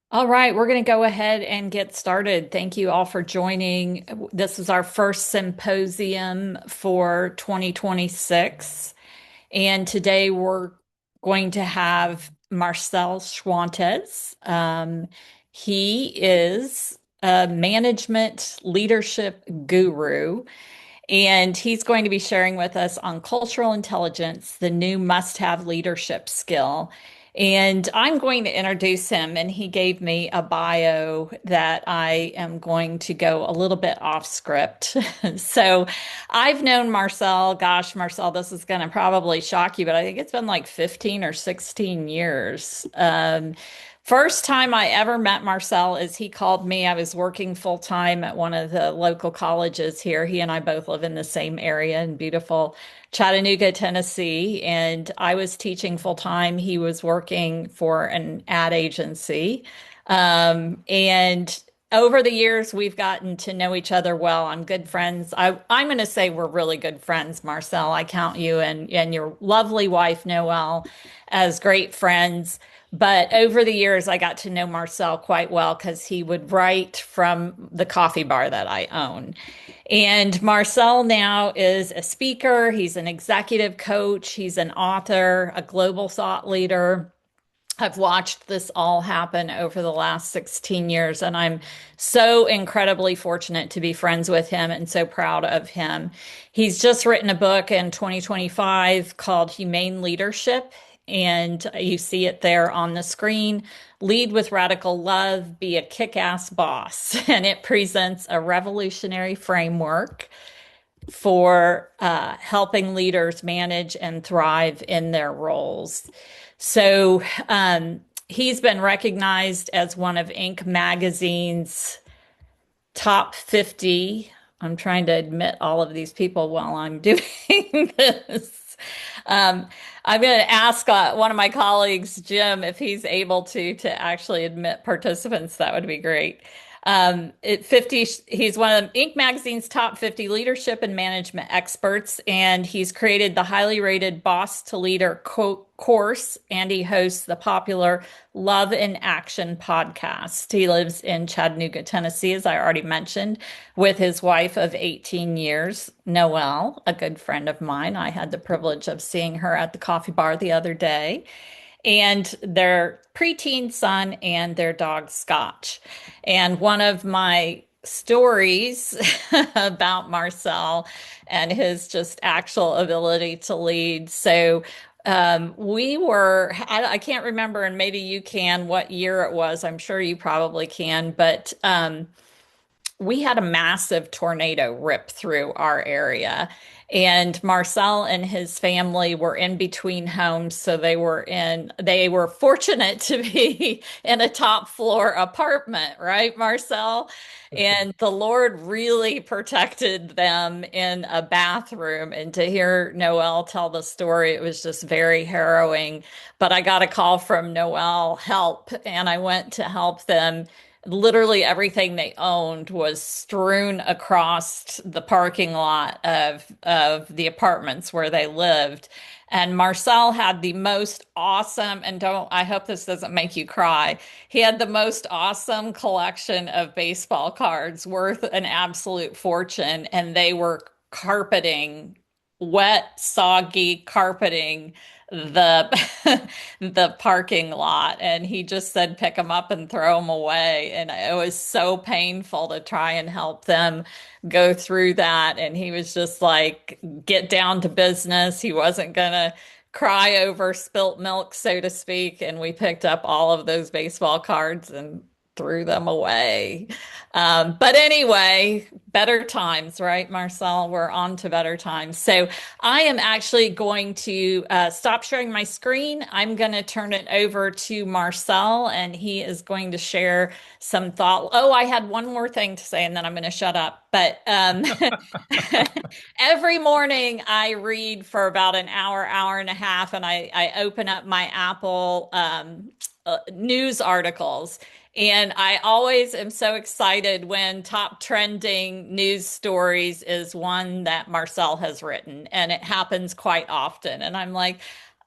All right, we're going to go ahead and get started. Thank you all for joining. This is our first symposium for 2026. And today we're going to have Marcel Schwantes. He is a management leadership guru, and he's going to be sharing with us on cultural intelligence, the new must-have leadership skill. And I'm going to introduce him, and he gave me a bio that I am going to go a little bit off script. So I've known Marcel, gosh, Marcel, this is going to probably shock you, but I think it's been like 15 or 16 years. First time I ever met Marcel is he called me. I was working full time at one of the local colleges here. He and I both live in the same area in beautiful Chattanooga, Tennessee. And I was teaching full time. He was working for an ad agency. And over the years, we've gotten to know each other well. I'm good friends. I'm going to say we're really good friends, Marcel. I count you and your lovely wife, Noelle, as great friends. But over the years, I got to know Marcel quite well because he would write from the coffee bar that I own. And Marcel now is a speaker, he's an executive coach, he's an author, a global thought leader. I've watched this all happen over the last 16 years, and I'm so incredibly fortunate to be friends with him and so proud of him. He's just written a book in 2025 called Humane Leadership, and you see it there on the screen. Lead with Radical Love, Be a Kick-Ass Boss. And it presents a revolutionary framework for helping leaders manage and thrive in their roles. So he's been recognized as one of Inc. magazine's top 50. I'm trying to admit all of these people while I'm doing this. Um, I'm going to ask one of my colleagues, Jim, if he's able to actually admit participants. That would be great. At 50, he's one of Inc. magazine's top 50 leadership and management experts, and he's created the highly rated Boss to Leader course, and he hosts the popular Love in Action podcast. He lives in Chattanooga, Tennessee, as I already mentioned, with his wife of 18 years, Noelle, a good friend of mine. I had the privilege of seeing her at the coffee bar the other day, and their preteen son and their dog Scotch. And one of my stories about Marcel and his just actual ability to lead. So I can't remember, and maybe you can, what year it was. I'm sure you probably can, but we had a massive tornado rip through our area. And Marcel and his family were in between homes, so they were fortunate to be in a top floor apartment, right, Marcel? And the Lord really protected them in a bathroom. And to hear Noelle tell the story, it was just very harrowing. But I got a call from Noelle Help, and I went to help them. Literally everything they owned was strewn across the parking lot of the apartments where they lived. And Marcel had the most awesome, and don't, I hope this doesn't make you cry. He had the most awesome collection of baseball cards worth an absolute fortune, and they were carpeting, wet, soggy carpeting the the parking lot, and he just said pick them up and throw them away, and it was so painful to try and help them go through that. And he was just like, get down to business. He wasn't gonna cry over spilt milk, so to speak. And we picked up all of those baseball cards and threw them away. But anyway, better times, right, Marcel? We're on to better times. So I am actually going to stop sharing my screen. I'm going to turn it over to Marcel, and he is going to share some thought. Oh, I had one more thing to say, and then I'm going to shut up. But every morning I read for about an hour, hour and a half, and I open up my Apple news articles. And I always am so excited when top trending news stories is one that Marcel has written, and it happens quite often. And I'm like,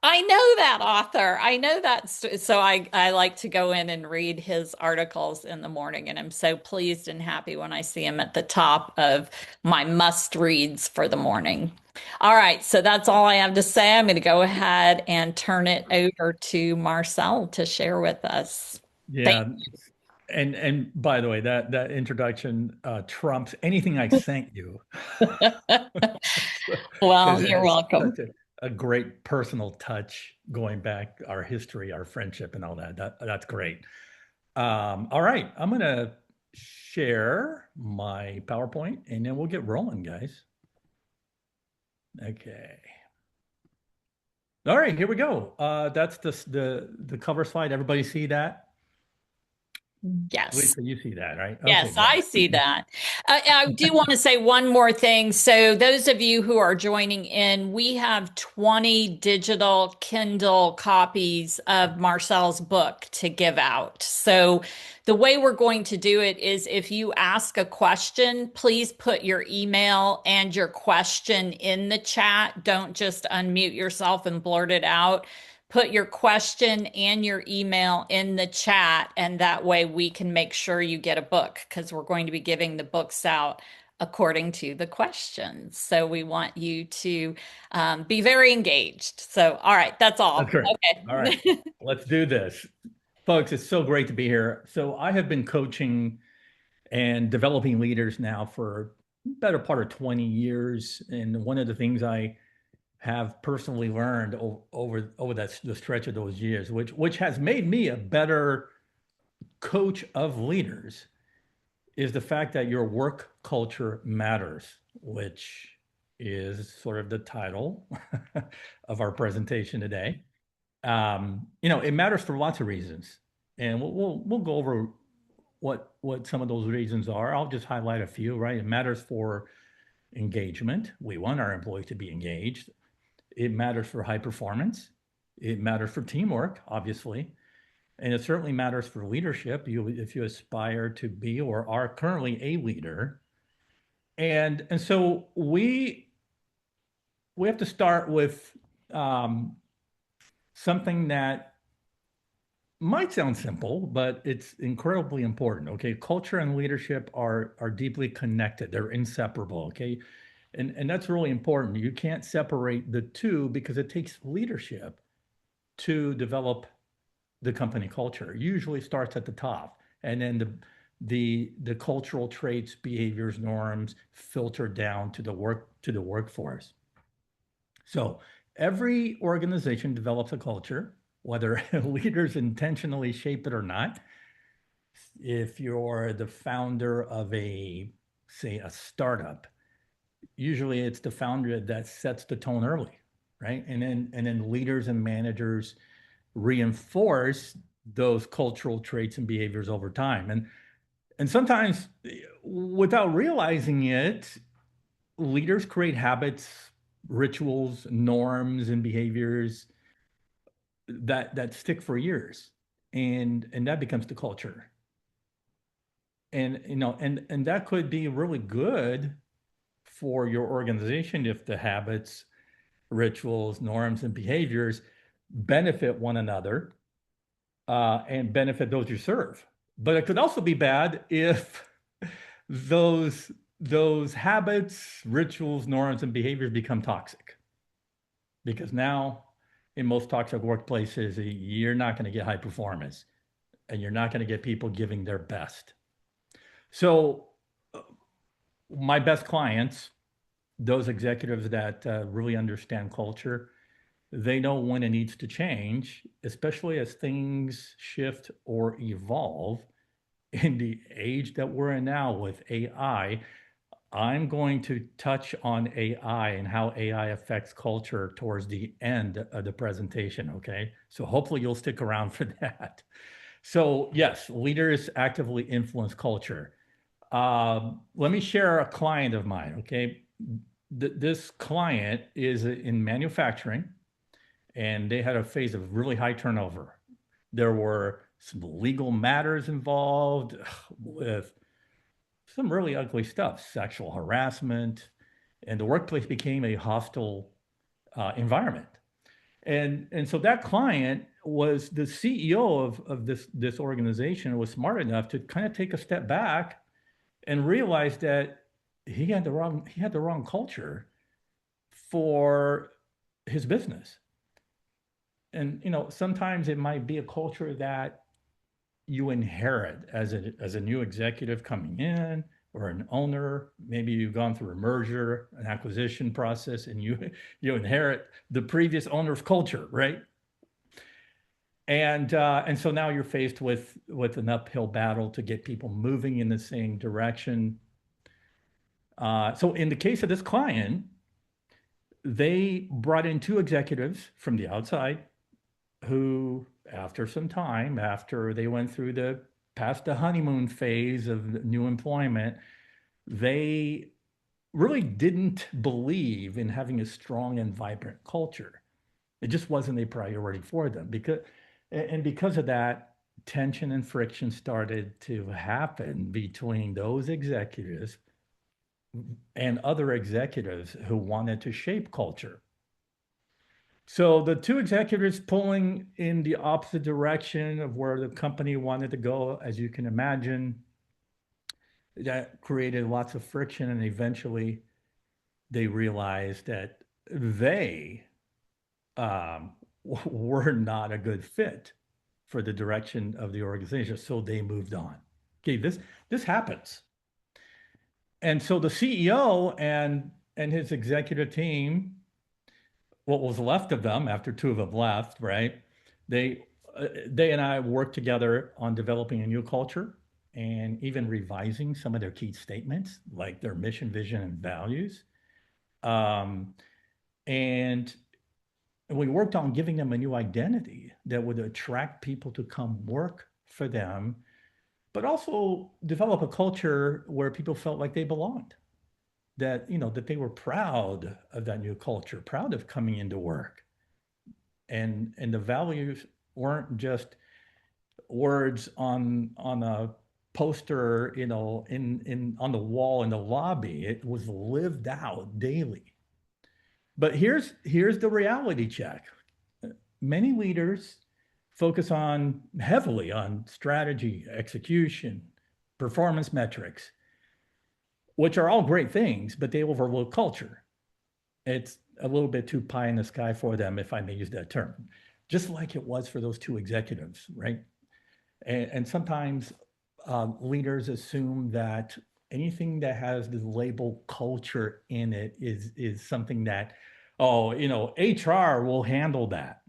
I know that author. I know that. So I like to go in and read his articles in the morning, and I'm so pleased and happy when I see him at the top of my must reads for the morning. All right, so that's all I have to say. I'm going to go ahead and turn it over to Marcel to share with us. Thank Yeah. And by the way, that introduction trumps anything I sent you. Well, you're It's welcome. such a great personal touch going back our history, our friendship, and all that. That's great. All right, I'm gonna share my PowerPoint and then we'll get rolling, guys. Okay. All right, here we go. That's the cover slide. Everybody see that? Yes. Lisa, you see that, right? Okay, Yes, great. I see that. I do want to say one more thing. So, those of you who are joining in, we have 20 digital Kindle copies of Marcel's book to give out. So, the way we're going to do it is if you ask a question, please put your email and your question in the chat. Don't just unmute yourself and blurt it out. Put your question and your email in the chat, and that way we can make sure you get a book because we're going to be giving the books out according to the questions. So we want you to be very engaged. So, all right, that's That's all. great. All right, Okay. let's do this. Folks, it's so great to be here. So I have been coaching and developing leaders now for better part of 20 years. And one of the things I have personally learned over the stretch of those years, which has made me a better coach of leaders, is the fact that your work culture matters, which is sort of the title of our presentation today. It matters for lots of reasons, and we'll go over what some of those reasons are. I'll just highlight a few, right? It matters for engagement. We want our employees to be engaged. It matters for high performance. It matters for teamwork, obviously. And it certainly matters for leadership. If you aspire to be or are currently a leader. And so we have to start with um, something that might sound simple, but it's incredibly important. Okay, culture and leadership are deeply connected. They're inseparable. Okay, and that's really important. You can't separate the two because it takes leadership to develop the company culture. It usually starts at the top, and then the cultural traits, behaviors, norms filter down to the workforce. So every organization develops a culture, whether leaders intentionally shape it or not. If you're the founder of say, a startup, usually it's the founder that sets the tone early, right? And then leaders and managers reinforce those cultural traits and behaviors over time. And sometimes without realizing it, leaders create habits, rituals, norms, and behaviors that stick for years. And that becomes the culture. And that could be really good for your organization if the habits, rituals, norms, and behaviors benefit one another and benefit those you serve. But it could also be bad if those those habits, rituals, norms, and behaviors become toxic. Because now, in most toxic workplaces, you're not going to get high performance, and you're not going to get people giving their best. So, my best clients, those executives that really understand culture, they know when it needs to change, especially as things shift or evolve. In the age that we're in now with AI, I'm going to touch on AI and how AI affects culture towards the end of the presentation. Okay. So hopefully you'll stick around for that. So, yes, leaders actively influence culture. Let me share a client of mine. Okay. This client is in manufacturing and they had a phase of really high turnover. There were some legal matters involved with some really ugly stuff, sexual harassment, and the workplace became a hostile environment. And so that client was the CEO of this organization, was smart enough to kind of take a step back and realize that he had the wrong culture for his business. And sometimes it might be a culture that you inherit as a new executive coming in, or an owner. Maybe you've gone through a merger, an acquisition process, and you inherit the previous owner's culture, right? And so now you're faced with an uphill battle to get people moving in the same direction. So in the case of this client, they brought in two executives from the outside who, after some time, after they went through the past the honeymoon phase of new employment, they really didn't believe in having a strong and vibrant culture. It just wasn't a priority for them, because of that, tension and friction started to happen between those executives and other executives who wanted to shape culture. So the two executives pulling in the opposite direction of where the company wanted to go, as you can imagine, that created lots of friction. And eventually they realized that they um, were not a good fit for the direction of the organization. So they moved on. Okay, this happens. And so the CEO and his executive team, what was left of them after two of them left, right? They and I worked together on developing a new culture and even revising some of their key statements, like their mission, vision, and values. Um, and we worked on giving them a new identity that would attract people to come work for them, but also develop a culture where people felt like they belonged, that they were proud of that new culture, proud of coming into work. And the values weren't just words on a poster, in on the wall in the lobby. It was lived out daily. But here's the reality check. Many leaders focus on heavily on strategy, execution, performance metrics, which are all great things, but they overlook culture. It's a little bit too pie in the sky for them, if I may use that term, just like it was for those two executives, right? And sometimes leaders assume that anything that has the label culture in it is something that, oh, HR will handle that.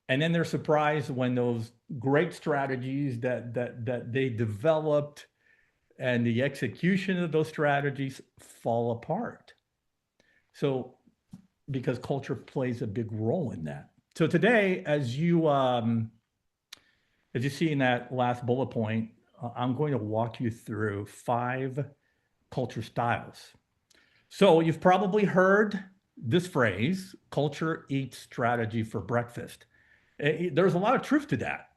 And then they're surprised when those great strategies that they developed and the execution of those strategies fall apart. So because culture plays a big role in that. So today, as you see in that last bullet point, I'm going to walk you through 5 culture styles. So you've probably heard this phrase, culture eats strategy for breakfast. There's a lot of truth to that.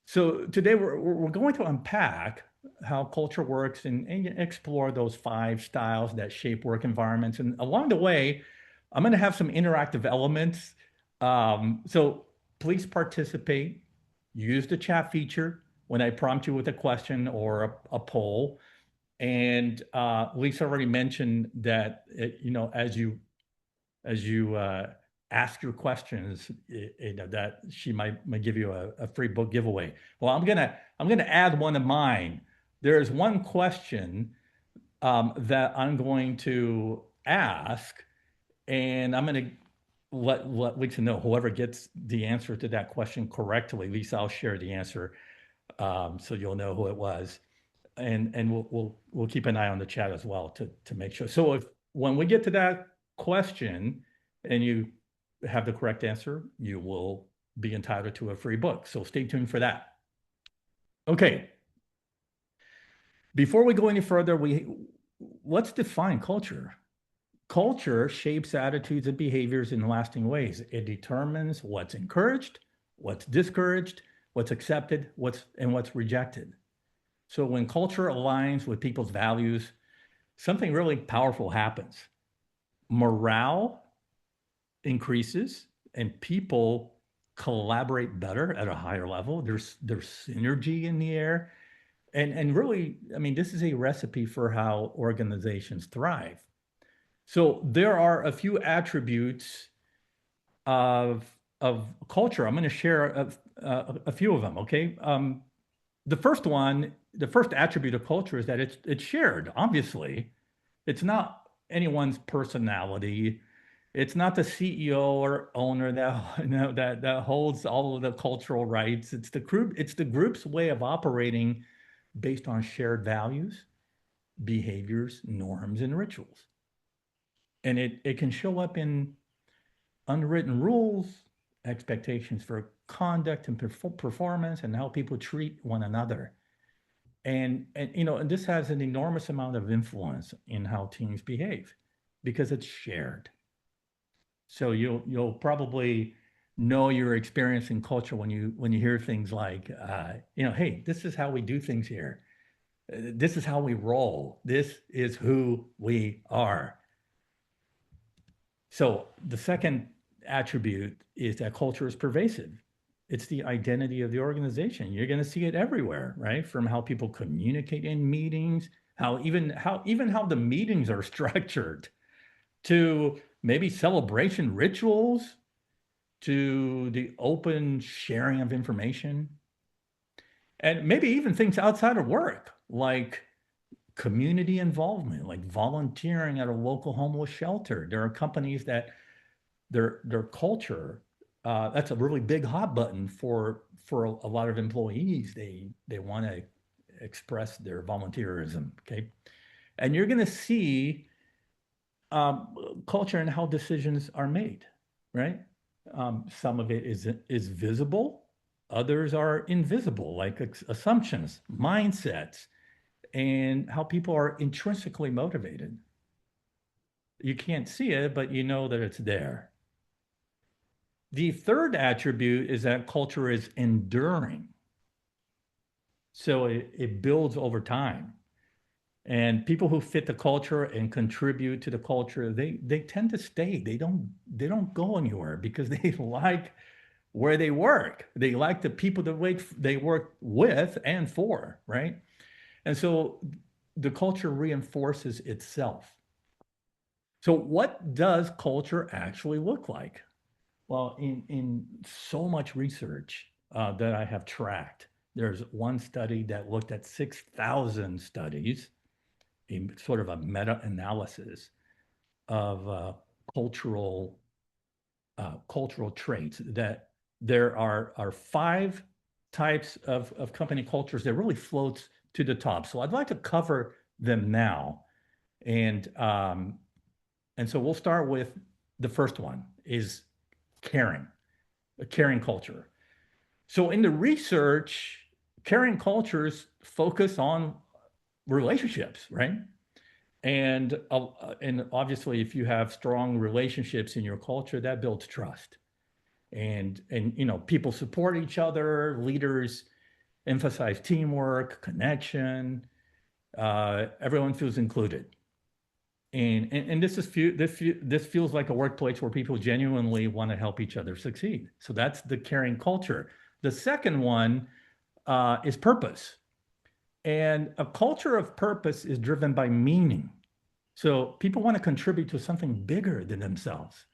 So today we're going to unpack how culture works and explore those 5 styles that shape work environments. And along the way, I'm going to have some interactive elements. So please participate. Use the chat feature when I prompt you with a question or a poll. And Lisa already mentioned that as you ask your questions, that she might give you a free book giveaway. Well, I'm gonna add one of mine. There's one question that I'm going to ask, and I'm gonna let Lisa know. Whoever gets the answer to that question correctly, Lisa, I'll share the answer, so you'll know who it was, and we'll keep an eye on the chat as well to make sure. So if when we get to that question and you have the correct answer, you will be entitled to a free book. So stay tuned for that. Okay. Before we go any further, let's define culture. Culture shapes attitudes and behaviors in lasting ways. It determines what's encouraged, what's discouraged, what's accepted, what's rejected. So when culture aligns with people's values, something really powerful happens. Morale increases and people collaborate better at a higher level. There's synergy in the air. And really, I mean, this is a recipe for how organizations thrive. So there are a few attributes of culture. I'm going to share a few of them. Okay. The first one, the first attribute of culture is that it's shared. Obviously, it's not anyone's personality. It's not the CEO or owner that that holds all of the cultural rights. It's the group. It's the group's way of operating based on shared values, behaviors, norms, and rituals. And it can show up in unwritten rules, expectations for conduct and performance, and how people treat one another. And this has an enormous amount of influence in how teams behave because it's shared. So you'll probably know your experience in culture when you hear things like, hey, this is how we do things here. This is how we roll. This is who we are. So the second attribute is that culture is pervasive. It's the identity of the organization. You're going to see it everywhere, right? From how people communicate in meetings, how the meetings are structured, to maybe celebration rituals, to the open sharing of information, and maybe even things outside of work, like community involvement, like volunteering at a local homeless shelter. There are companies that their culture, that's a really big hot button for a lot of employees. They want to express their volunteerism. Okay, and you're going to see culture and how decisions are made, right? Some of it is visible, others are invisible, like assumptions, mindsets, and how people are intrinsically motivated. You can't see it, but you know that it's there. The third attribute is that culture is enduring. So it builds over time. And people who fit the culture and contribute to the culture, they tend to stay. They don't go anywhere because they like where they work. They like the people that they work with and for, right? And so the culture reinforces itself. So what does culture actually look like? Well, in so much research that I have tracked, there's one study that looked at 6,000 studies, a sort of a meta-analysis of cultural cultural traits. That there are five types of company cultures that really floats to the top. So I'd like to cover them now, and um, and so we'll start with the first one is caring, a caring culture. So in the research, caring cultures focus on relationships, right? And obviously, if you have strong relationships in your culture, that builds trust. And people support each other. Leaders emphasize teamwork, connection. Everyone feels included. And this feels like a workplace where people genuinely want to help each other succeed. So that's the caring culture. The second one is purpose. And a culture of purpose is driven by meaning. So people want to contribute to something bigger than themselves.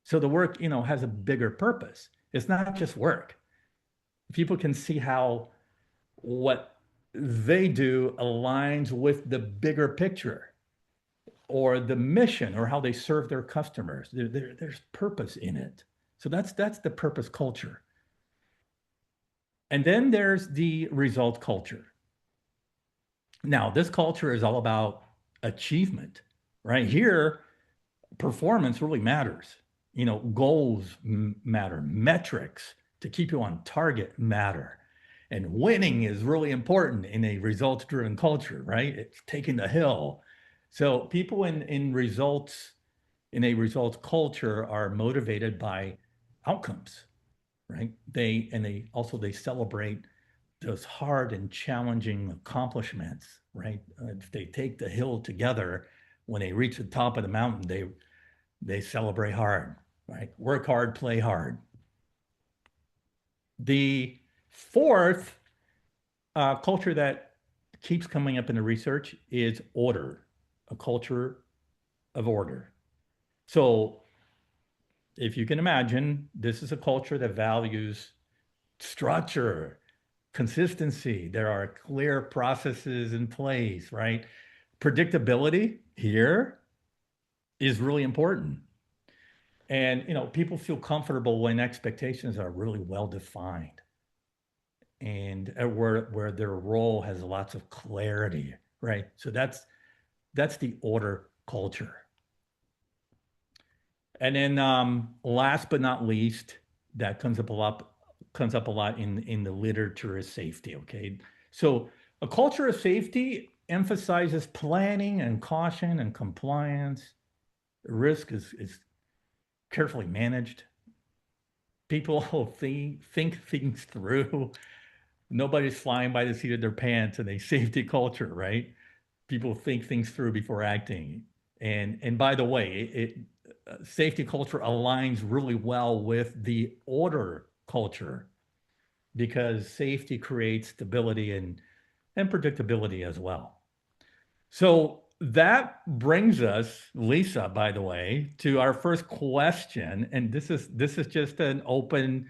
So the work, has a bigger purpose. It's not just work. People can see how what they do aligns with the bigger picture or the mission or how they serve their customers. There's purpose in it. So that's the purpose culture. And then there's the result culture. Now, this culture is all about achievement, right? Here, performance really matters. Goals matter, metrics to keep you on target matter. And winning is really important in a results-driven culture, right? It's taking the hill. So people in a results culture are motivated by outcomes, right? They celebrate those hard and challenging accomplishments, right? If they take the hill together, when they reach the top of the mountain, they celebrate hard. right? Work hard, play hard. The fourth culture that keeps coming up in the research is order, a culture of order. So, if you can imagine, this is a culture that values structure, consistency. There are clear processes in place, right? Predictability here is really important. And, people feel comfortable when expectations are really well defined and where their role has lots of clarity, right? So that's the order culture. And then last but not least, that comes up a lot in the literature is safety. Okay, so a culture of safety emphasizes planning and caution and compliance. Risk is carefully managed. People think things through. Nobody's flying by the seat of their pants in a safety culture, right? People think things through before acting. And by the way, safety culture aligns really well with the order culture because safety creates stability and predictability as well. So that brings us, Lisa, by the way, to our first question. And this is just an open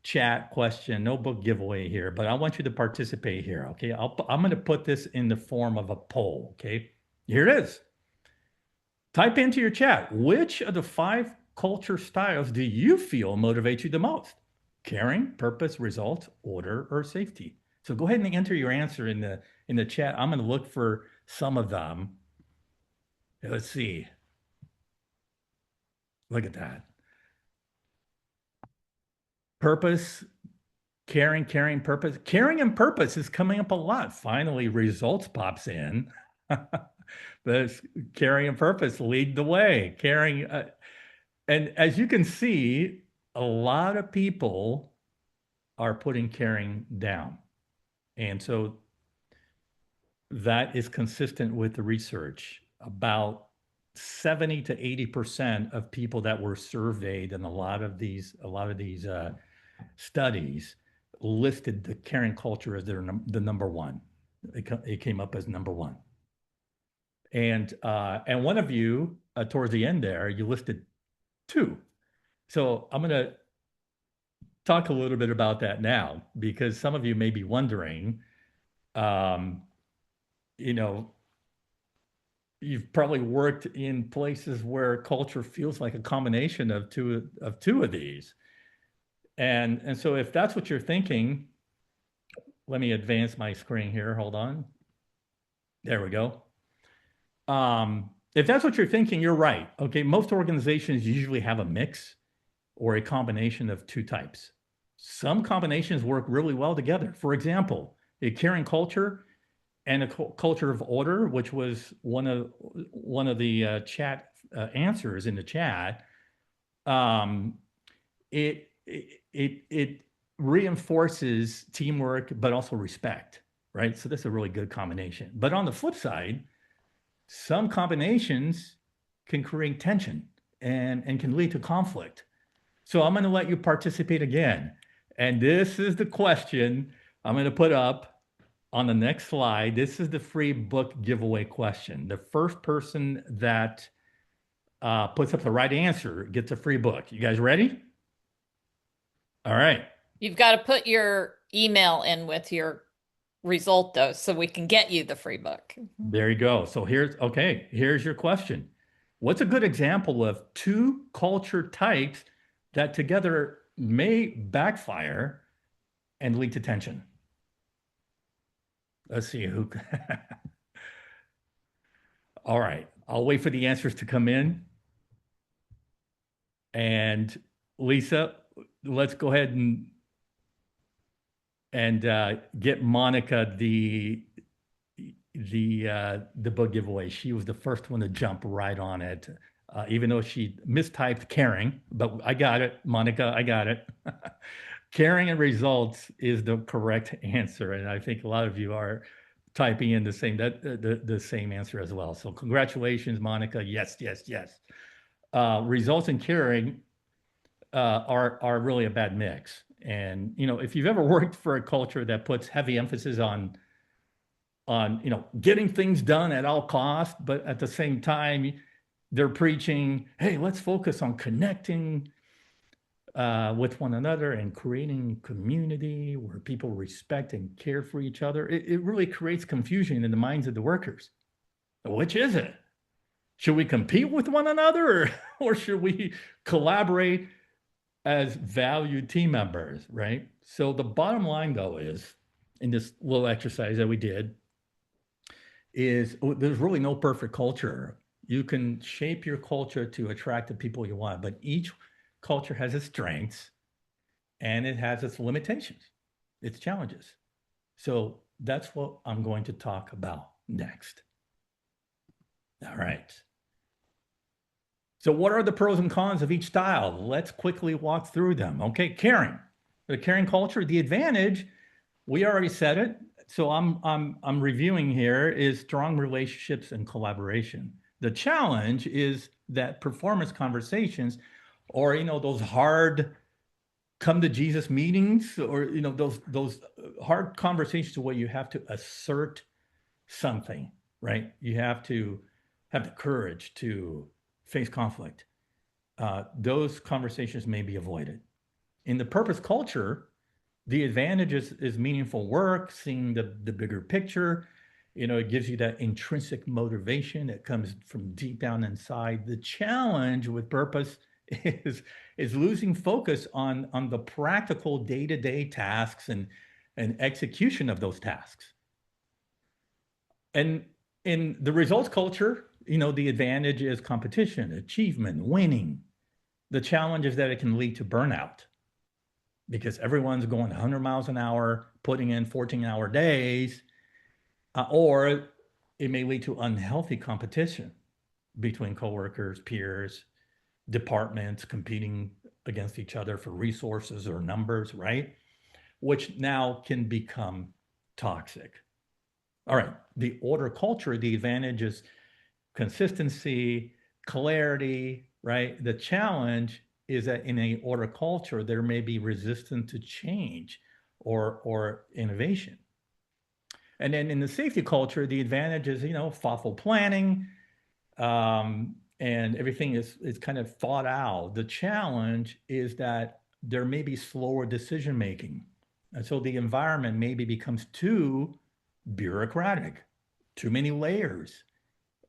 chat question, no book giveaway here, but I want you to participate here. Okay. I'm going to put this in the form of a poll. Okay. Here it is. Type into your chat, which of the five culture styles do you feel motivate you the most? Caring, purpose, results, order, or safety? So go ahead and enter your answer in the chat. I'm going to look for some of them. Let's see. Look at that. Purpose, caring, purpose. Caring and purpose is coming up a lot. Finally, results pops in. But caring and purpose lead the way. Caring, and as you can see, a lot of people are putting caring down. And so that is consistent with the research. About 70 to 80% of people that were surveyed in a lot of these studies listed the caring culture as the number one. It came up as number one. And one of you towards the end there, you listed two. So I'm going to talk a little bit about that now because some of you may be wondering, um, you know, you've probably worked in places where culture feels like a combination of two of these. And so if that's what you're thinking, let me advance my screen here. Hold on. There we go. If that's what you're thinking, you're right. Okay, most organizations usually have a mix or a combination of two types. Some combinations work really well together. For example, a caring culture and a culture of order, which was one of the chat answers in the chat. Um, it reinforces teamwork, but also respect, right? So that's a really good combination. But on the flip side, some combinations can create tension and can lead to conflict. So I'm going to let you participate again. And this is the question I'm going to put up on the next slide. This is the free book giveaway question. The first person that puts up the right answer gets a free book. You guys ready? All right. You've got to put your email in with your result, though, so we can get you the free book. There you go. So here's your question. What's a good example of two culture types that together may backfire and lead to tension? Let's see who. All right. I'll wait for the answers to come in. And Lisa, let's go ahead and get Monica the book giveaway. She was the first one to jump right on it, even though she mistyped caring. But I got it, Monica. I got it. Caring and results is the correct answer, and I think a lot of you are typing in the same answer as well. So congratulations, Monica. Yes, yes, yes. Results in caring are really a bad mix. And if you've ever worked for a culture that puts heavy emphasis on getting things done at all costs, but at the same time they're preaching, hey, let's focus on connecting with one another and creating community where people respect and care for each other. It really creates confusion in the minds of the workers. Which is it? Should we compete with one another, or should we collaborate as valued team members, right? So the bottom line, though, is in this little exercise that we did, is there's really no perfect culture. You can shape your culture to attract the people you want, but each culture has its strengths and it has its limitations, its challenges. So that's what I'm going to talk about next. All right. So, what are the pros and cons of each style? Let's quickly walk through them. Okay, caring. The caring culture, the advantage, we already said it. So I'm reviewing here is strong relationships and collaboration. The challenge is that performance conversations or those hard come to Jesus meetings or those hard conversations where you have to assert something, right? You have to have the courage to face conflict. Those conversations may be avoided. In the purpose culture, the advantage is meaningful work, seeing the bigger picture. It gives you that intrinsic motivation that comes from deep down inside. The challenge with purpose is losing focus on the practical day-to-day tasks and execution of those tasks. And in the results culture, the advantage is competition, achievement, winning. The challenge is that it can lead to burnout because everyone's going 100 miles an hour, putting in 14-hour days, or it may lead to unhealthy competition between coworkers, peers, departments competing against each other for resources or numbers, right? Which now can become toxic. All right, the order culture, the advantage is consistency, clarity, right? The challenge is that in a order culture, there may be resistance to change or innovation. And then in the safety culture, the advantage is, thoughtful planning, and everything is kind of thought out. The challenge is that there may be slower decision making. And so the environment maybe becomes too bureaucratic, too many layers,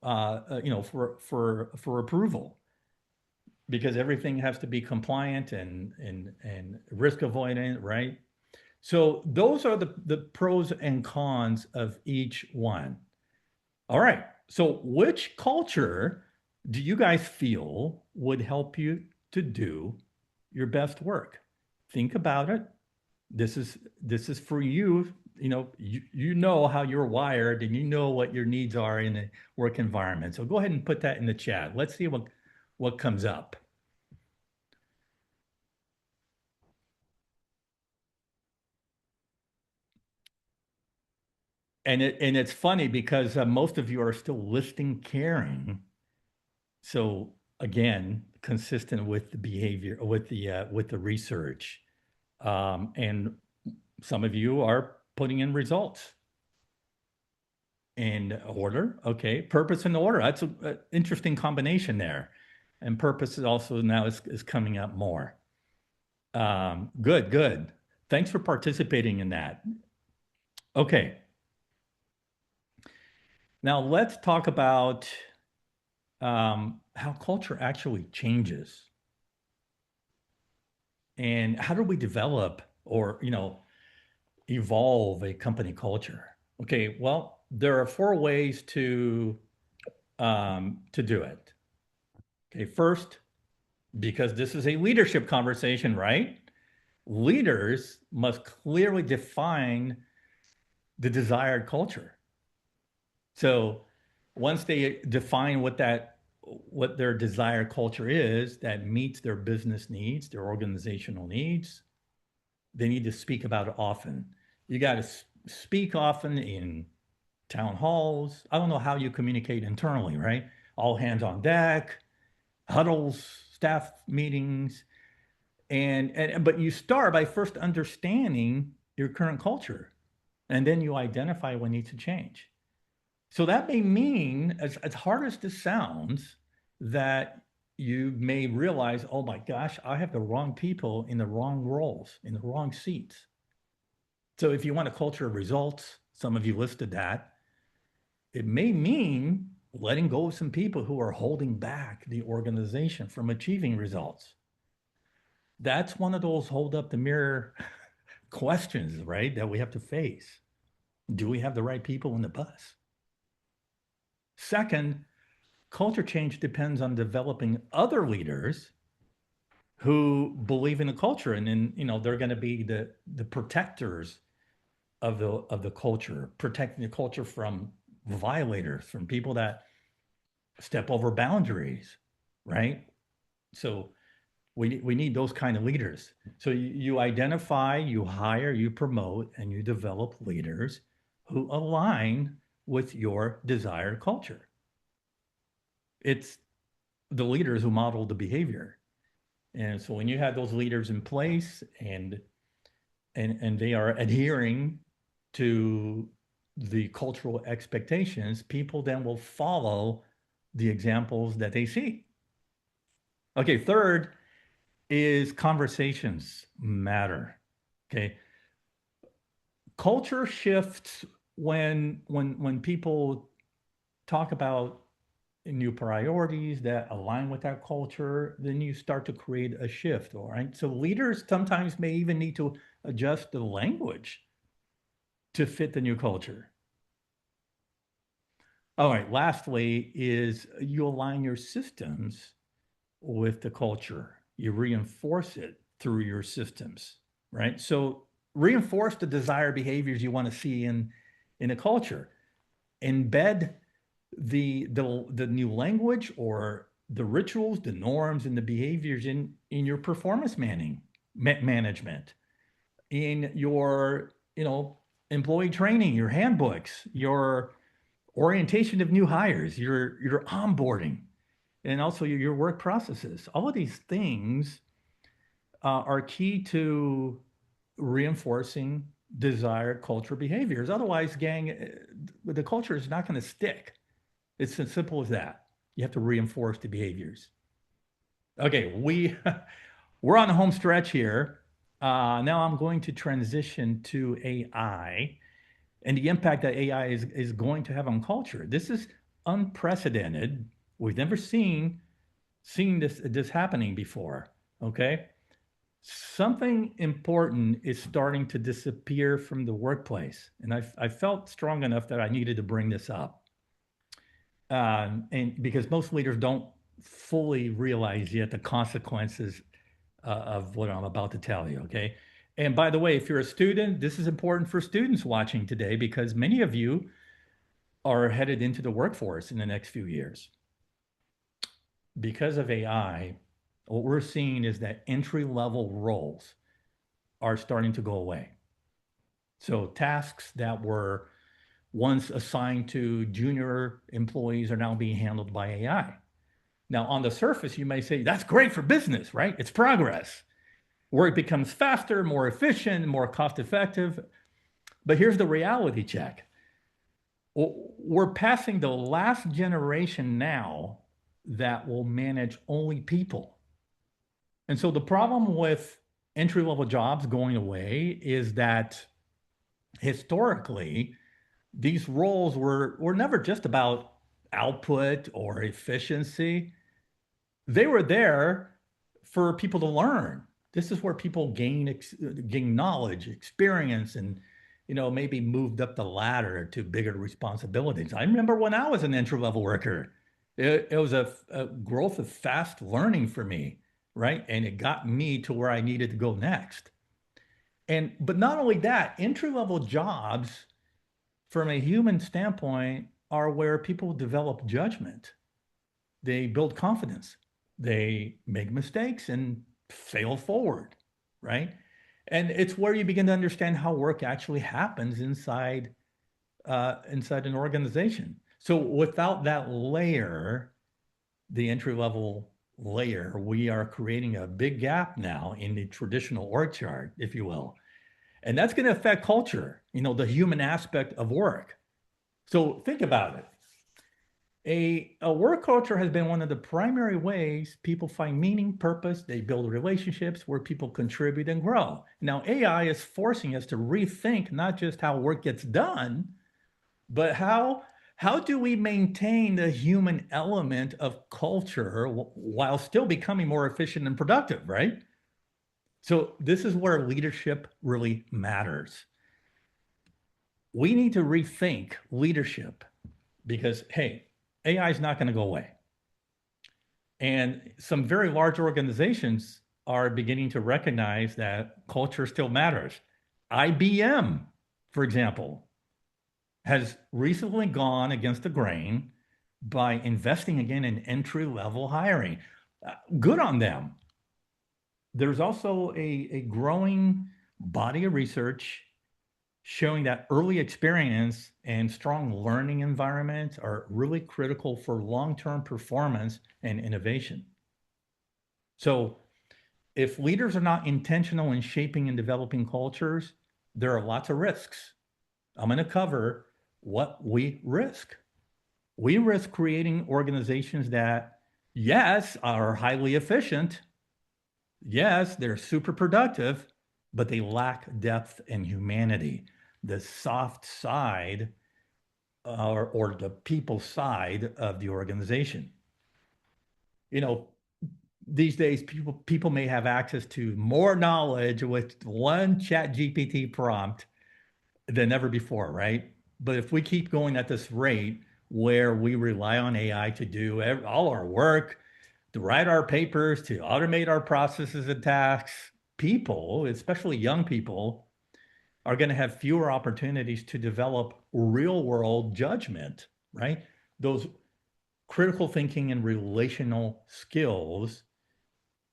for approval, because everything has to be compliant and risk avoidant, right? So those are the pros and cons of each one. All right. So which culture do you guys feel would help you to do your best work? Think about it. This is for you. You know how you're wired and you know what your needs are in a work environment. So go ahead and put that in the chat. Let's see what comes up. And it's funny because most of you are still listing caring. So again, consistent with the behavior, with the research, and some of you are putting in results and order. Okay, purpose and order. That's an interesting combination there, and purpose is also now is coming up more. Good, good. Thanks for participating in that. Okay, now let's talk about how culture actually changes and how do we develop or evolve a company culture. Okay, well, there are four ways to do it. Okay, first, because this is a leadership conversation, right? Leaders must clearly define the desired culture. So once they define what their desired culture is that meets their business needs, their organizational needs, they need to speak about it often. You got to speak often in town halls. I don't know how you communicate internally, right? All hands on deck, huddles, staff meetings. And but you start by first understanding your current culture, and then you identify what needs to change. So that may mean, as hard as this sounds, that you may realize, oh my gosh, I have the wrong people in the wrong roles, in the wrong seats. So if you want a culture of results, some of you listed that, it may mean letting go of some people who are holding back the organization from achieving results. That's one of those hold up the mirror questions, right? That we have to face. Do we have the right people in the bus? Second, culture change depends on developing other leaders who believe in the culture, and then they're going to be the protectors of the culture, protecting the culture from violators, from people that step over boundaries, right? So we need those kind of leaders. So you identify, you hire, you promote, and you develop leaders who align with your desired culture. It's the leaders who model the behavior. And so when you have those leaders in place and they are adhering to the cultural expectations, people then will follow the examples that they see. Okay, third is conversations matter. Okay. Culture shifts when people talk about new priorities that align with that culture, then you start to create a shift. All right. So leaders sometimes may even need to adjust the language to fit the new culture. All right. Lastly, is you align your systems with the culture. You reinforce it through your systems, right? So reinforce the desired behaviors you want to see in a culture. Embed the new language or the rituals, the norms, and the behaviors in your performance management, in your employee training, your handbooks, your orientation of new hires, your onboarding, and also your work processes. All of these things are key to reinforcing desired culture behaviors. Otherwise, gang, the culture is not going to stick. It's as simple as that. You have to reinforce the behaviors. Okay, we're on the home stretch here. Now I'm going to transition to AI and the impact that AI is going to have on culture. This is unprecedented. We've never seen this happening before. Okay, something important is starting to disappear from the workplace, and I felt strong enough that I needed to bring this up. And because most leaders don't fully realize yet the consequences of what I'm about to tell you. Okay. And by the way, if you're a student, this is important for students watching today because many of you are headed into the workforce in the next few years. Because of AI, what we're seeing is that entry level roles are starting to go away. So tasks that were once assigned to junior employees are now being handled by AI. Now, on the surface, you may say, that's great for business, right? It's progress. Work becomes faster, more efficient, more cost effective. But here's the reality check. We're passing the last generation now that will manage only people. And so the problem with entry level jobs going away is that historically, these roles were never just about output or efficiency. They were there for people to learn. This is where people gain knowledge, experience, and maybe moved up the ladder to bigger responsibilities. I remember when I was an entry level worker, it was a growth of fast learning for me, right? And it got me to where I needed to go next. But not only that, entry level jobs from a human standpoint are where people develop judgment. They build confidence. They make mistakes and fail forward, right? And it's where you begin to understand how work actually happens inside an organization. So without that layer, the entry level layer, we are creating a big gap now in the traditional org chart, if you will. And that's going to affect culture, the human aspect of work. So think about it. A work culture has been one of the primary ways people find meaning, purpose, they build relationships where people contribute and grow. Now, AI is forcing us to rethink not just how work gets done, but how do we maintain the human element of culture while still becoming more efficient and productive, right? So this is where leadership really matters. We need to rethink leadership because, hey, AI is not going to go away. And some very large organizations are beginning to recognize that culture still matters. IBM, for example, has recently gone against the grain by investing again in entry level hiring. Good on them. There's also a growing body of research showing that early experience and strong learning environments are really critical for long term performance and innovation. So, if leaders are not intentional in shaping and developing cultures, there are lots of risks. I'm going to cover what we risk. We risk creating organizations that, yes, are highly efficient. Yes, they're super productive, but they lack depth and humanity, the soft side or the people side of the organization. You know, these days people may have access to more knowledge with one chat GPT prompt than ever before, right? But if we keep going at this rate where we rely on AI to do all our work, to write our papers, to automate our processes and tasks, people, especially young people, are going to have fewer opportunities to develop real world judgment, right? Those critical thinking and relational skills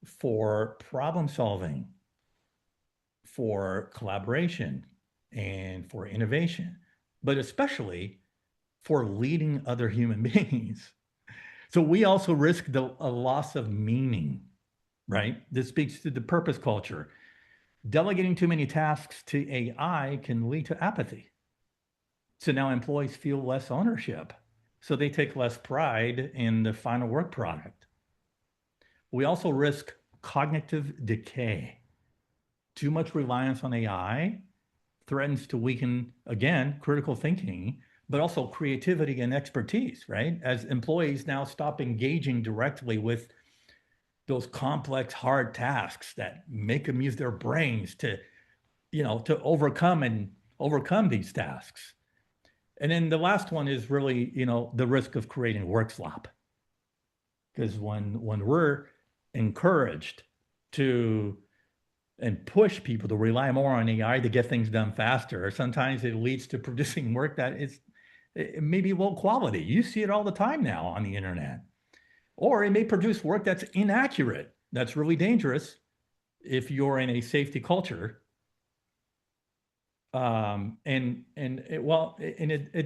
for problem solving, for collaboration, and for innovation, but especially for leading other human beings. So we also risk a loss of meaning, right? This speaks to the purpose culture. Delegating too many tasks to AI can lead to apathy. So now employees feel less ownership. So they take less pride in the final work product. We also risk cognitive decay. Too much reliance on AI threatens to weaken, again, critical thinking, but also creativity and expertise, right? As employees now stop engaging directly with those complex, hard tasks that make them use their brains to overcome these tasks. And then the last one is really, the risk of creating work slop. Because when we're encouraged to and push people to rely more on AI to get things done faster, sometimes it leads to producing work that is it may be low quality. You see it all the time now on the internet. Or it may produce work that's inaccurate. That's really dangerous if you're in a safety culture. It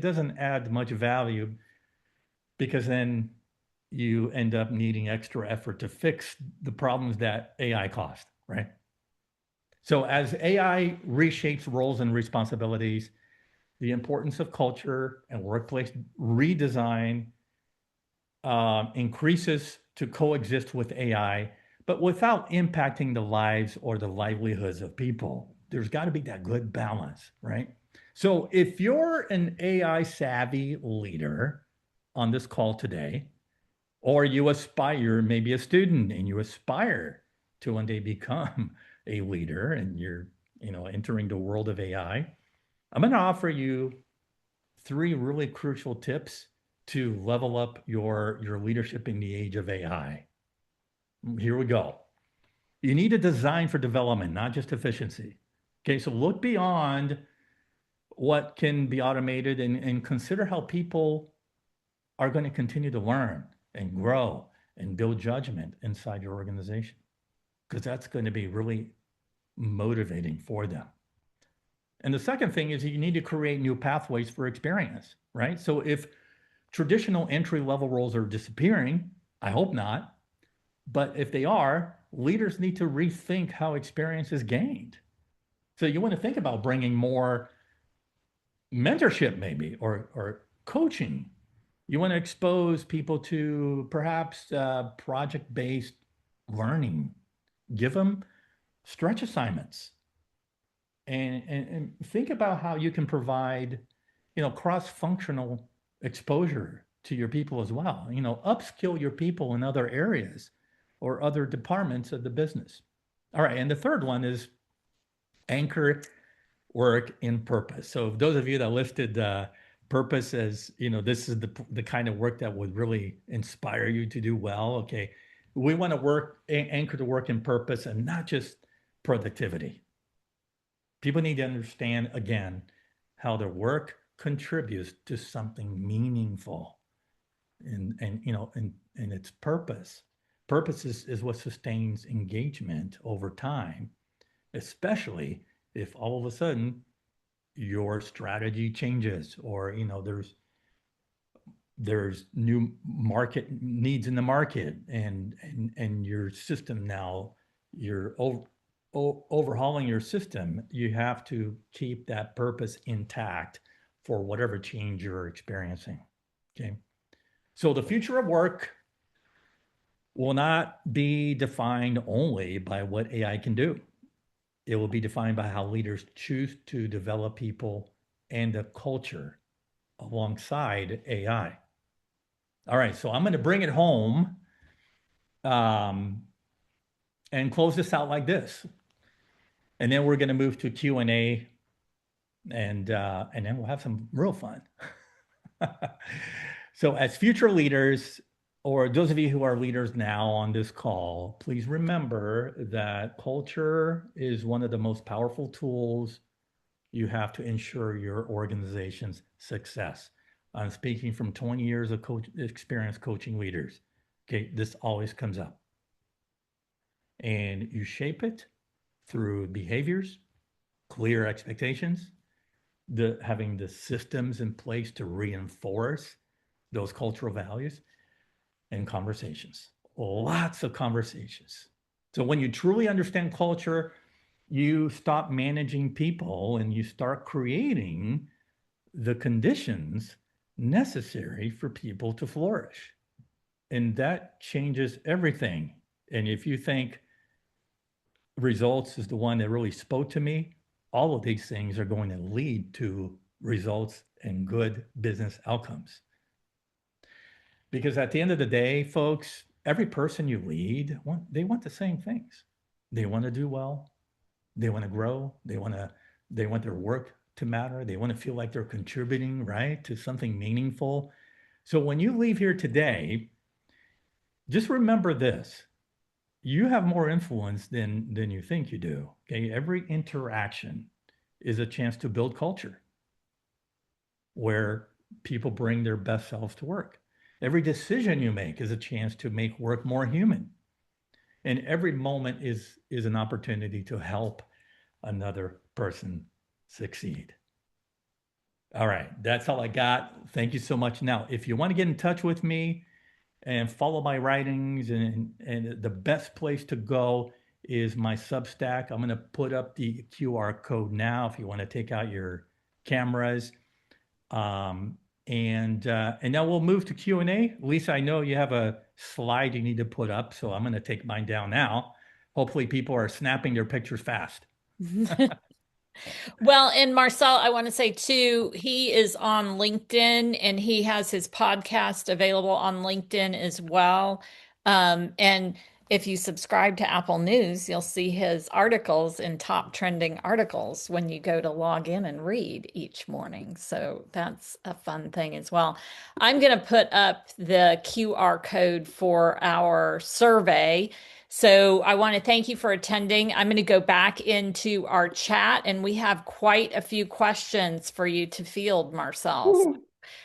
doesn't add much value because then you end up needing extra effort to fix the problems that AI caused, right? So as AI reshapes roles and responsibilities, the importance of culture and workplace redesign increases to coexist with AI, but without impacting the lives or the livelihoods of people. There's got to be that good balance, right? So if you're an AI savvy leader on this call today, or you aspire, maybe a student, and you aspire to one day become a leader and you're, entering the world of AI, I'm going to offer you three really crucial tips to level up your leadership in the age of AI. Here we go. You need to design for development, not just efficiency. Okay, so look beyond what can be automated and consider how people are going to continue to learn and grow and build judgment inside your organization, because that's going to be really motivating for them. And the second thing is you need to create new pathways for experience, right? So if traditional entry level roles are disappearing, I hope not, But if they are, leaders need to rethink how experience is gained. So you want to think about bringing more mentorship, maybe, or coaching. You want to expose people to perhaps project-based learning. Give them stretch assignments and think about how you can provide, cross-functional exposure to your people as well. Upskill your people in other areas or other departments of the business. All right, and the third one is anchor work in purpose. So those of you that listed purpose as, this is the kind of work that would really inspire you to do well. Okay, we want to anchor the work in purpose and not just productivity. People need to understand again how their work contributes to something meaningful and its purpose. Purpose is what sustains engagement over time, especially if all of a sudden your strategy changes or there's new market needs in the market and your system now you're overhauling your system. You have to keep that purpose intact for whatever change you're experiencing. Okay, so the future of work will not be defined only by what AI can do. It will be defined by how leaders choose to develop people and a culture alongside AI. All right, so I'm going to bring it home um, and close this out like this, and then we're going to move to Q&A, and then we'll have some real fun. So, as future leaders, or those of you who are leaders now on this call, please remember that culture is one of the most powerful tools you have to ensure your organization's success. I'm speaking from 20 years of experience coaching leaders. Okay, this always comes up. And you shape it through behaviors, clear expectations, having the systems in place to reinforce those cultural values, and conversations. Lots of conversations. So when you truly understand culture, you stop managing people and you start creating the conditions necessary for people to flourish. And that changes everything. And if you think results is the one that really spoke to me, all of these things are going to lead to results and good business outcomes. Because at the end of the day, folks, every person you lead, they want the same things. They want to do well. They want to grow. They want their work to matter. They want to feel like they're contributing, right, to something meaningful. So when you leave here today, just remember this. You have more influence than you think you do. Okay. Every interaction is a chance to build culture where people bring their best selves to work. Every decision you make is a chance to make work more human. And every moment is an opportunity to help another person succeed. All right, that's all I got. Thank you so much. Now, if you want to get in touch with me and follow my writings, and the best place to go is my Substack. I'm going to put up the QR code now if you want to take out your cameras. And now we'll move to Q&A. Lisa, I know you have a slide you need to put up, so I'm going to take mine down now. Hopefully people are snapping their pictures fast. Well, and Marcel, I want to say too, he is on LinkedIn and he has his podcast available on LinkedIn as well. And if you subscribe to Apple News, you'll see his articles in top trending articles when you go to log in and read each morning. So that's a fun thing as well. I'm going to put up the QR code for our survey. So I want to thank you for attending. I'm going to go back into our chat and we have quite a few questions for you to field, Marcel. So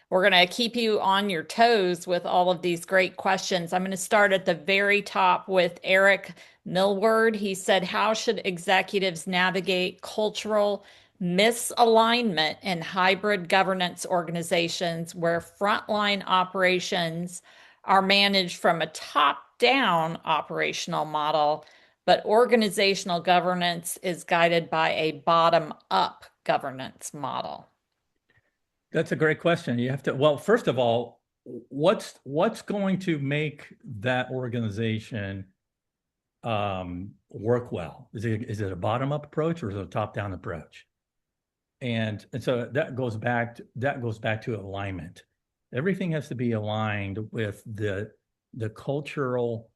we're going to keep you on your toes with all of these great questions. I'm going to start at the very top with Eric Millward. He said, how should executives navigate cultural misalignment in hybrid governance organizations where frontline operations are managed from a top top-down operational model, but organizational governance is guided by a bottom-up governance model? That's a great question. You have to, well, first of all, what's going to make that organization work well? Is it a bottom-up approach or is it a top-down approach? And so that goes back to alignment. Everything has to be aligned with the cultural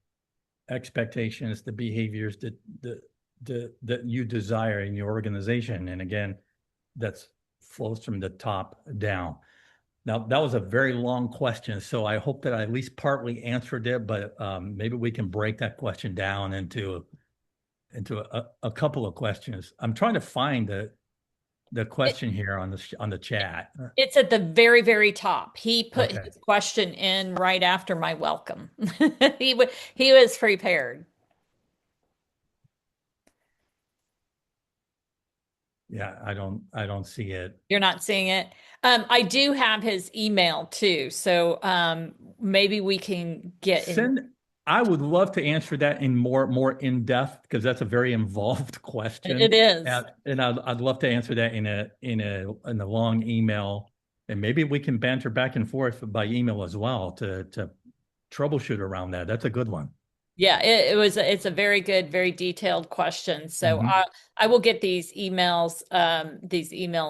expectations, the behaviors that you desire in your organization. And again, that's flows from the top down. Now, that was a very long question, so I hope that I at least partly answered it, but maybe we can break that question down into a couple of questions. I'm trying to find the It, question here on the chat. it's at the very, very top. He put Okay. his question in right after my welcome. He was prepared. Yeah, I don't see it. You're not seeing it. I do have his email too, so maybe we can get in. Send I would love to answer that in more in depth because that's a very involved It question. is. And I'd love to answer that in a long email. And maybe we can banter back and forth by email as well to troubleshoot around that. That's a good one. Yeah, it's a very good, very detailed question. So Mhm. I will get these email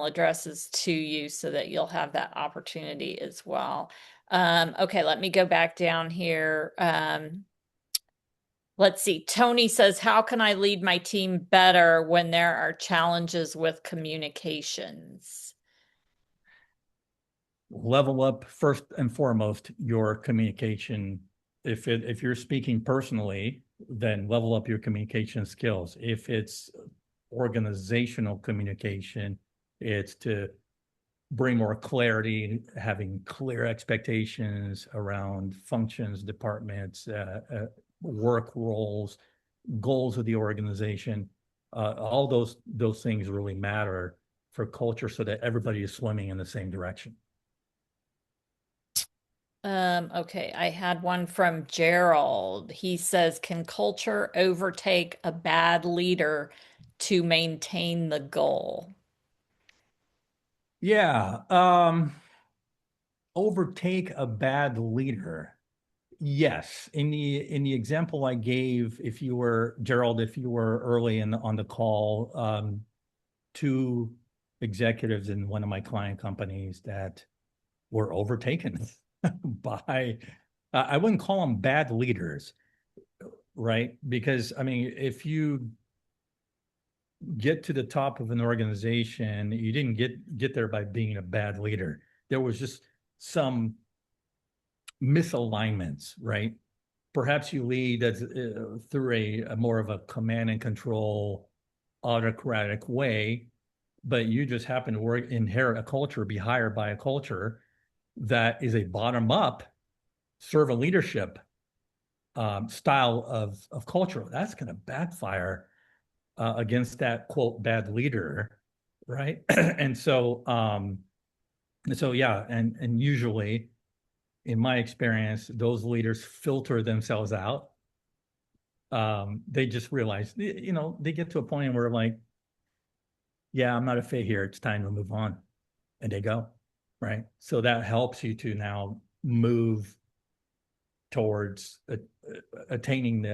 addresses to you so that you'll have that opportunity as well. Okay, let me go back down here. Let's see. Tony says, how can I lead my team better when there are challenges with communications? Level up first and foremost your communication. If you're speaking personally, then level up your communication skills. If it's organizational communication, it's to bring more clarity, having clear expectations around functions, departments, work roles, goals of the organization. All those things really matter for culture so that everybody is swimming in the same direction. Okay, I had one from Gerald. He says, can culture overtake a bad leader to maintain the goal? Yeah, overtake a bad leader. Yes, in the example I gave, if you were Gerald, if you were early on the call, two executives in one of my client companies that were overtaken by, I wouldn't call them bad leaders, right? Because I mean, if you get to the top of an organization, you didn't get there by being a bad leader. There was just some misalignments, right? Perhaps you lead as, through a more of a command and control autocratic way, but you just happen to inherit a culture, be hired by a culture that is a bottom up servant leadership style of culture. That's going to backfire against that quote bad leader, right? And so yeah, and usually in my experience, those leaders filter themselves out. They just realize, they get to a point where like, yeah, I'm not a fit here. It's time to move on. And they go, right? So that helps you to now move towards attaining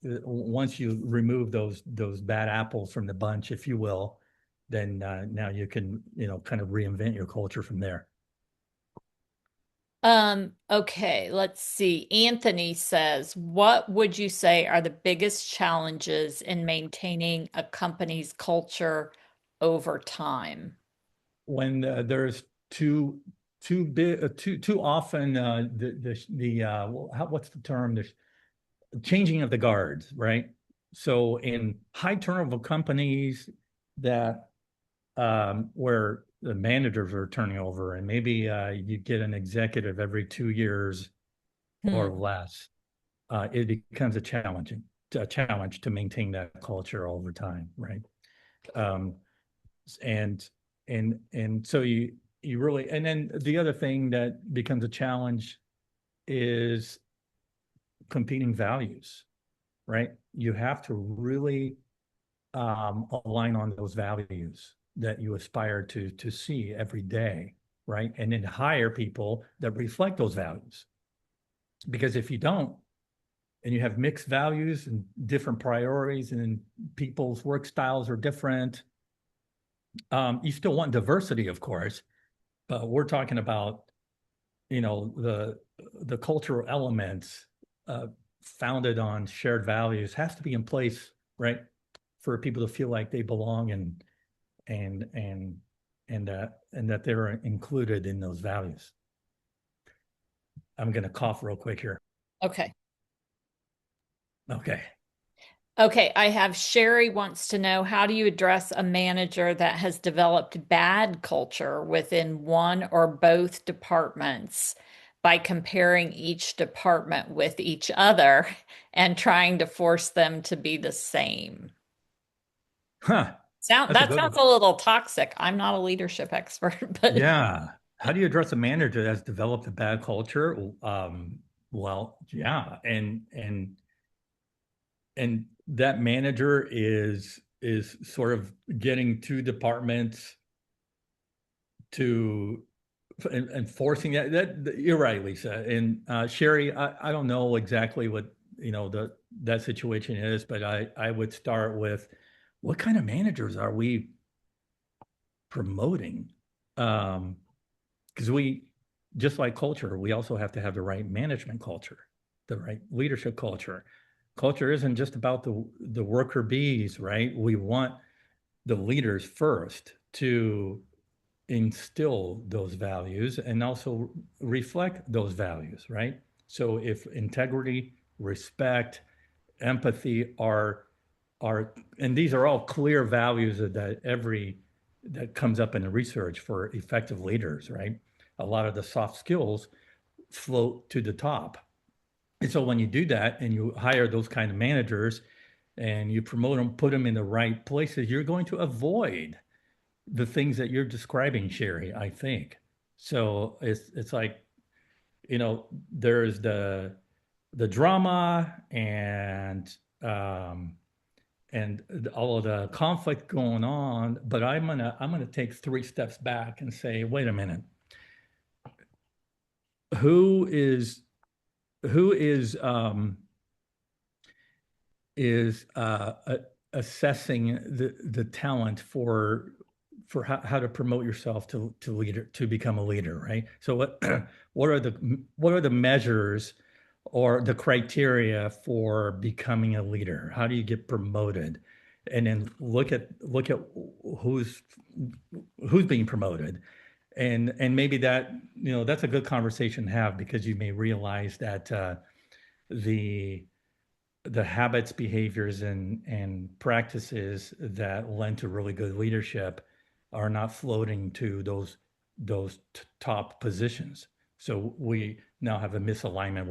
once you remove those bad apples from the bunch, if you will, then now you can, kind of reinvent your culture from there. Okay, let's see. Anthony says, what would you say are the biggest challenges in maintaining a company's culture over time? When there's too big, too often what's the term? There's changing of the guards, right? So in high turnover companies that where the managers are turning over, and maybe you get an executive every 2 years or Hmm. less, it becomes a challenge to maintain that culture over time, right? Um, and and so you really, and then the other thing that becomes a challenge is competing values, right? You have to really align on those values that you aspire to see every day, right? And then hire people that reflect those values. Because if you don't, and you have mixed values and different priorities, and people's work styles are different, you still want diversity, of course, but we're talking about, the cultural elements uh, founded on shared values has to be in place, right, for people to feel like they belong and and and that they're included in those values. I'm going to cough real quick here. Okay. Okay. Okay, I have Sherry wants to know, how do you address a manager that has developed bad culture within one or both departments by comparing each department with each other and trying to force them to be the same? Huh. That's a That good sounds one. a little toxic. I'm not a leadership expert, but Yeah. How do you address a manager that's developed a bad culture? Well, yeah, and that manager is sort of getting two departments to and forcing you're right, Lisa. And Sherry, I don't know exactly what that situation is, but I would start with what kind of managers are we promoting? Because we, just like culture, we also have to have the right management culture, the right leadership culture. Culture isn't just about the worker bees, right? We want the leaders first to instill those values and also reflect those values, right? So if integrity, respect, empathy are and these are all clear values that comes up in the research for effective leaders, right? A lot of the soft skills float to the top. And so when you do that and you hire those kind of managers and you promote them, put them in the right places, you're going to avoid the things that you're describing, Sherry, I think. So it's like, there's the drama um and all of the conflict going on, but I'm gonna take 3 steps back and say, wait a minute, who is who is assessing the talent for how to promote yourself to become a leader, right? So what are the measures or the criteria for becoming a leader? How do you get promoted? And then look at who's who's being promoted, and maybe that's a good conversation to have, because you may realize that the the habits, behaviors, and practices that lend to really good leadership are not floating to those top positions. So we now have a misalignment.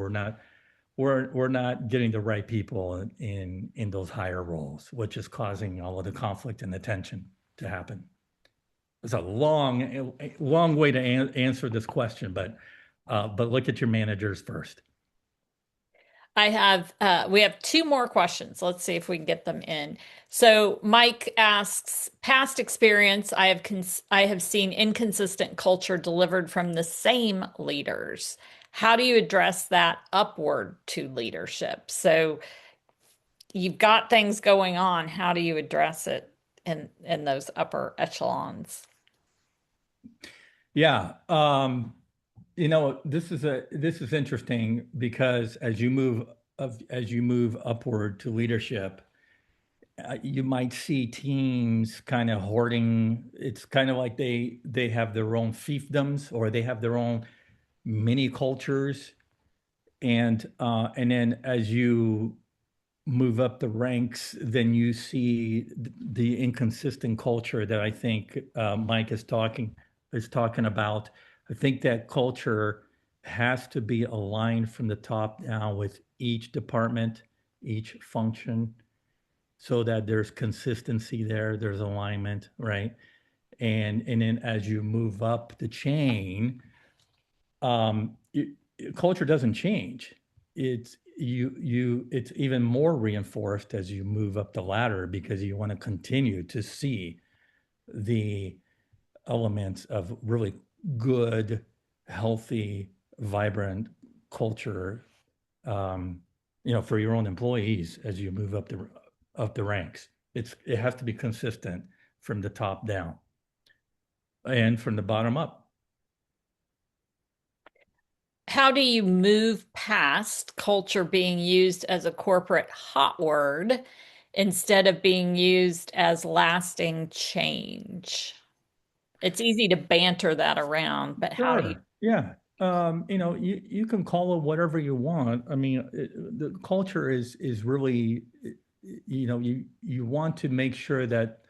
We're not getting the right people in those higher roles, which is causing all of the conflict and the tension to happen. It's a long way to answer this question, but look at your managers first. we have two more questions. Let's see if we can get them in. So Mike asks, past experience, I have seen inconsistent culture delivered from the same leaders. How do you address that upward to leadership? So you've got things going on. How do you address it in those upper echelons? Yeah. This is interesting because as you move upward to leadership, you might see teams kind of hoarding. It's kind of like they have their own fiefdoms, or they have their own mini cultures, and then as you move up the ranks, then you see the inconsistent culture that I think Mike is talking about. I think that culture has to be aligned from the top down with each department, each function, so that there's consistency there, there's alignment, right? And then as you move up the chain, um, it, culture doesn't change. it's even more reinforced as you move up the ladder because you want to continue to see the elements of really good, healthy, vibrant culture, um, for your own employees as you move up the ranks. It has to be consistent from the top down and from the bottom up. How do you move past culture being used as a corporate hot word instead of being used as lasting change? It's easy to banter that around, but how do you? Sure. Yeah. You can call it whatever you want. I mean, the culture is really, you want to make sure that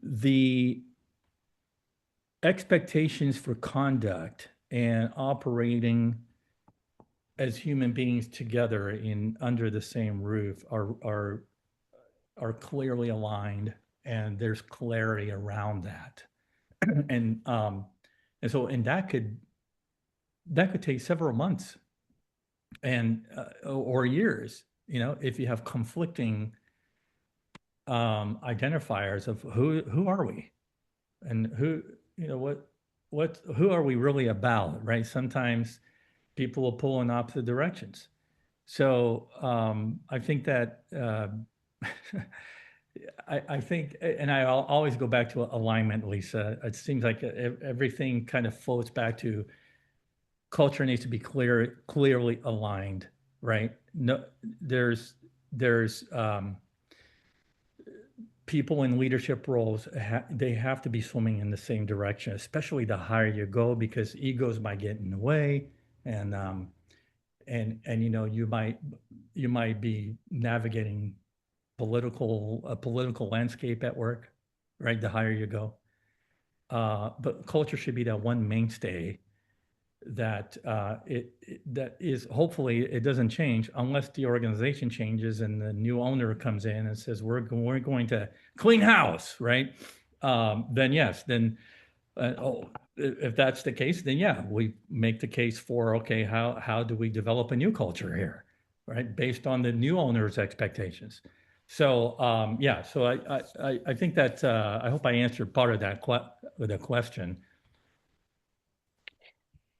the expectations for conduct and operating as human beings together in under the same roof are clearly aligned, and there's clarity around that. And and so and that could take several months and or years, if you have conflicting identifiers of who are we, and who are we really about, right? Sometimes people will pull in opposite directions. So I think that I think, and I'll always go back to alignment, Lisa. It seems like everything kind of floats back to culture needs to be clearly aligned, right? No, there's people in leadership roles, they have to be swimming in the same direction, especially the higher you go, because egos might get in the way, and you might be navigating a political landscape at work, right? The higher you go, but culture should be that one mainstay that that is, hopefully it doesn't change unless the organization changes and the new owner comes in and says we're going to clean house, right? Then yes, then if that's the case, then yeah, we make the case for, okay, how do we develop a new culture here, right? Based on the new owner's expectations. So yeah, so I think that I hope I answered part of the question.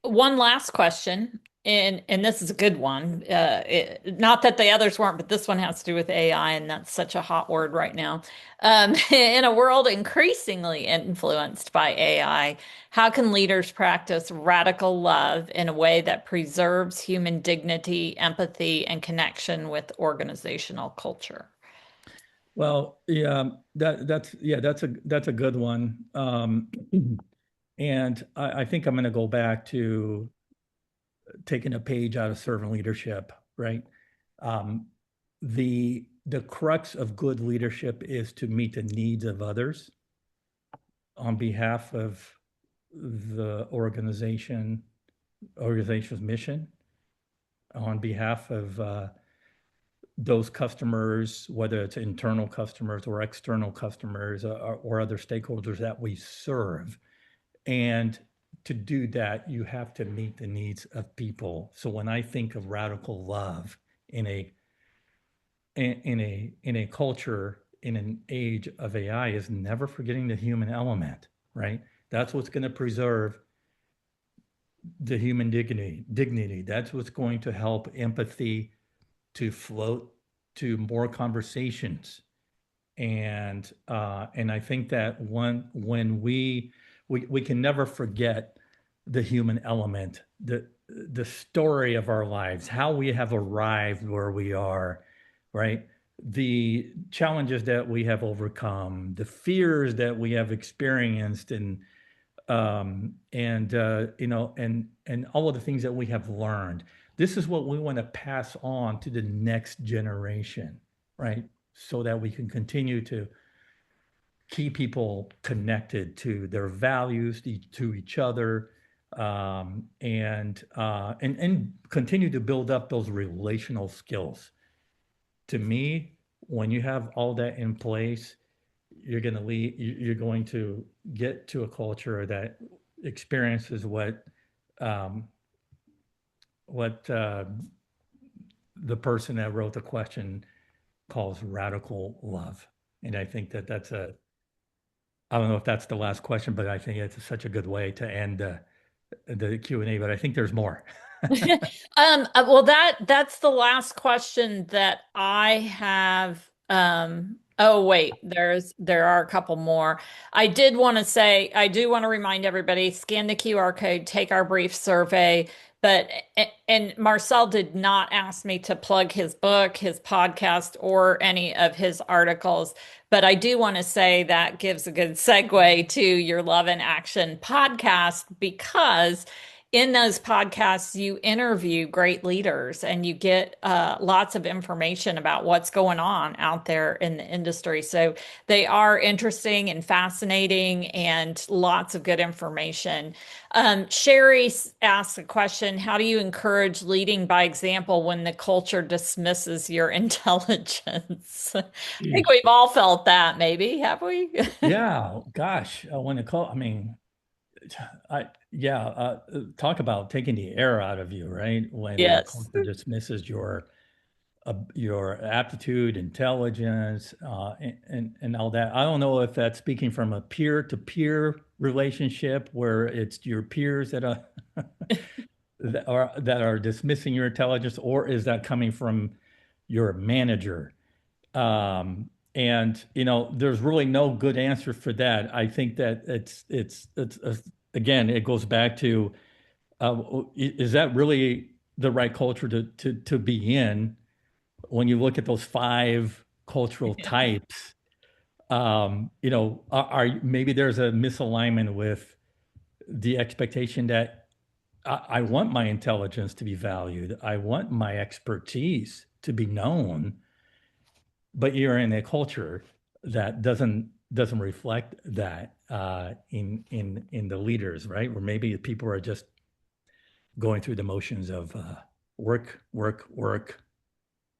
One last question, and this is a good one. Not that the others weren't, but this one has to do with AI, and that's such a hot word right now. In a world increasingly influenced by AI, how can leaders practice radical love in a way that preserves human dignity, empathy, and connection with organizational culture? Well, yeah, that's a good one. And I think I'm going to go back to taking a page out of servant leadership, right? Um, the crux of good leadership is to meet the needs of others on behalf of the organization's mission, on behalf of those customers, whether it's internal customers or external customers, or other stakeholders that we serve. And to do that, you have to meet the needs of people. So when I think of radical love in a culture in an age of AI, is never forgetting the human element, right? That's what's going to preserve the human dignity. That's what's going to help empathy to float to more conversations. And I think that when we can never forget the human element, the story of our lives, how we have arrived where we are, right? The challenges that we have overcome, the fears that we have experienced, and all of the things that we have learned. This is what we want to pass on to the next generation, right? So that we can continue to keep people connected to their values, to each other, and continue to build up those relational skills. To me, when you have all that in place, you're going to get to a culture that experiences what the person that wrote the question calls radical love. And I think that I don't know if that's the last question, but I think it's such a good way to end the Q&A, but I think there's more. Well, that's the last question that I have. Oh wait, there are a couple more. I did want to say, I do want to remind everybody, scan the QR code, take our brief survey. But and Marcel did not ask me to plug his book, his podcast, or any of his articles. But I do want to say that gives a good segue to your Love in Action podcast because in those podcasts, you interview great leaders and you get lots of information about what's going on out there in the industry. So they are interesting and fascinating and lots of good information. Sherry asks a question. How do you encourage leading by example when the culture dismisses your intelligence? I think Geez. we've all felt that, maybe, have we? Yeah, gosh, when it call, I mean, yeah, talk about taking the air out of you, right? When the Yes. culture dismisses your aptitude, intelligence, and all that. I don't know if that's speaking from a peer-to-peer relationship where it's your peers that are that are dismissing your intelligence, or is that coming from your manager? And there's really no good answer for that. I think that it's again, it goes back to is that really the right culture to be in when you look at those five cultural types? Maybe there's a misalignment with the expectation that I want my intelligence to be valued. I want my expertise to be known, but you're in a culture that doesn't reflect that in the leaders, right? Where maybe people are just going through the motions of work, work, work,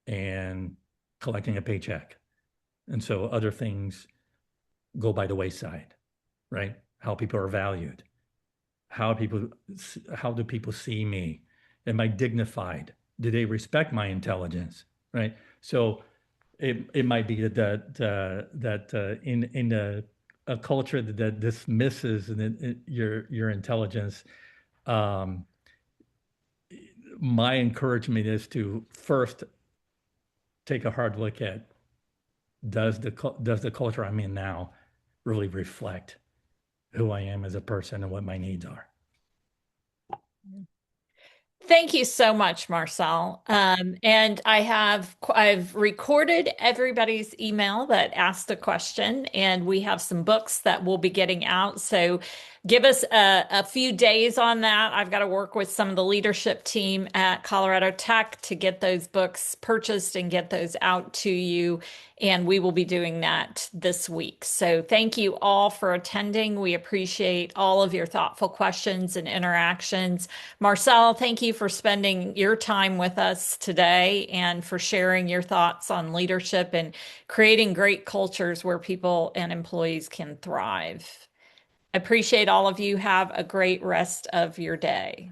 and collecting a paycheck, and so other things go by the wayside, right? How people are valued, how do people see me? Am I dignified? Do they respect my intelligence? Right? So it might be that in a culture that dismisses your intelligence, um, my encouragement is to first take a hard look at does the culture I'm in now really reflect who I am as a person and what my needs are. Thank you so much, Marcel. And I've recorded everybody's email that asked a question, and we have some books that we'll be getting out. So give us a few days on that. I've got to work with some of the leadership team at Colorado Tech to get those books purchased and get those out to you. And we will be doing that this week. So thank you all for attending. We appreciate all of your thoughtful questions and interactions. Marcel, thank you for spending your time with us today and for sharing your thoughts on leadership and creating great cultures where people and employees can thrive. I appreciate all of you. Have a great rest of your day.